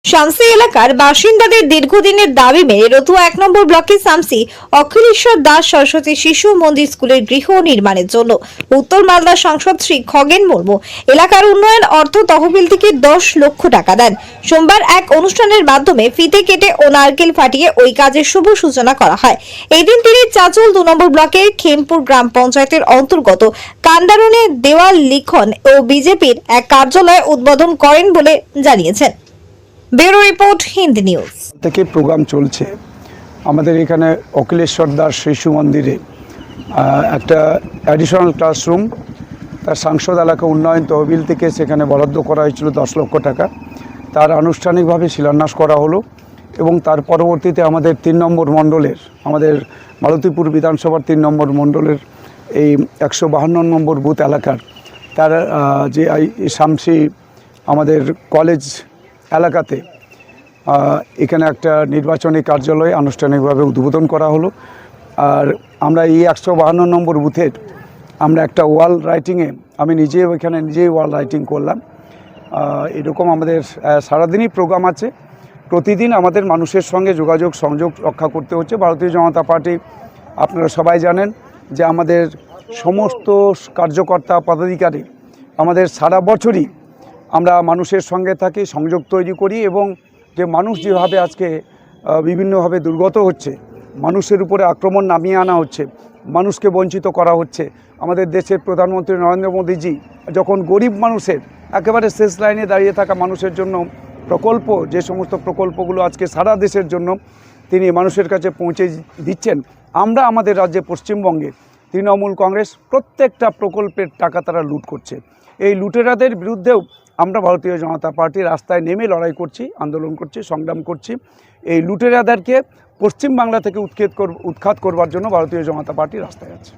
শামসি এলাকার বাসিন্দাদের দীর্ঘদিনের দাবি মেনে রতুয়া 1 নম্বর ব্লকের শামসি অখিলেশ্বর দাস সরস্বতী শিশু মন্দির স্কুলের গৃহ নির্মাণের জন্য উত্তর মালদা সাংসদ শ্রী খগেন মুর্মু এলাকার উন্নয়ন অর্থ তহবিল থেকে 10 লক্ষ টাকা দেন। সোমবার এক অনুষ্ঠানের মাধ্যমে ফিতে কেটে ও নারকেল ফাটিয়ে ওই কাজের শুভ সূচনা করা হয়। এই দিন তিনি চাচল 2 নম্বর ব্লকের খেমপুর গ্রাম পঞ্চায়েতের অন্তর্গত কান্ডারনে দেওয়াল লিখন ও বিজেপির এক কার্যালয় উদ্বোধন করেন বলে জানিয়েছেন। ব্যুরো রিপোর্ট হিন্দি নিউজ থেকে প্রোগ্রাম চলছে আমাদের এখানে অখিলেশ্বর দাস শিশু মন্দিরে একটা অ্যাডিশনাল ক্লাসরুম তার সাংসদ এলাকা উন্নয়ন তহবিল থেকে সেখানে বরাদ্দ করা হয়েছিল 10 লক্ষ টাকা। তার আনুষ্ঠানিকভাবে শিলান্যাস করা হলো এবং তার পরবর্তীতে আমাদের 3 নম্বর মণ্ডলের আমাদের মালতীপুর বিধানসভার 3 নম্বর মণ্ডলের এই 152 নম্বর বুথ এলাকার তার যে শামসি আমাদের কলেজ এলাকাতে এখানে একটা নির্বাচনী কার্যালয় আনুষ্ঠানিকভাবে উদ্বোধন করা হলো। আর আমরা এই 152 নম্বর বুথের আমরা একটা ওয়াল রাইটিংয়ে আমি নিজেই ওয়াল রাইটিং করলাম। এরকম আমাদের সারাদিনই প্রোগ্রাম আছে। প্রতিদিন আমাদের মানুষের সঙ্গে সংযোগ রক্ষা করতে হচ্ছে। ভারতীয় জনতা পার্টি আপনারা সবাই জানেন যে আমাদের সমস্ত কার্যকর্তা পদাধিকারী আমাদের সারা বছরই আমরা মানুষের সঙ্গে থাকি, সংযোগ তৈরি করি এবং যে মানুষ যেভাবে আজকে বিভিন্নভাবে দুর্গত হচ্ছে, মানুষের উপরে আক্রমণ নামিয়ে আনা হচ্ছে, মানুষকে বঞ্চিত করা হচ্ছে। আমাদের দেশের প্রধানমন্ত্রী নরেন্দ্র মোদীজি যখন গরিব মানুষের একেবারে শেষ লাইনে দাঁড়িয়ে থাকা মানুষের জন্য যে সমস্ত প্রকল্পগুলো আজকে সারা দেশের জন্য তিনি মানুষের কাছে পৌঁছে দিচ্ছেন, আমরা আমাদের রাজ্যে পশ্চিমবঙ্গে তৃণমূল কংগ্রেস প্রত্যেকটা প্রকল্পের টাকা তারা লুট করছে। এই লুটেরাদের বিরুদ্ধেও আমরা ভারতীয় জনতা পার্টি রাস্তায় নেমে লড়াই করছি, আন্দোলন করছি, সংগ্রাম করছি। এই লুটেরাদেরকে পশ্চিমবাংলা থেকে উৎখাত করবার জন্য ভারতীয় জনতা পার্টি রাস্তায় আছে।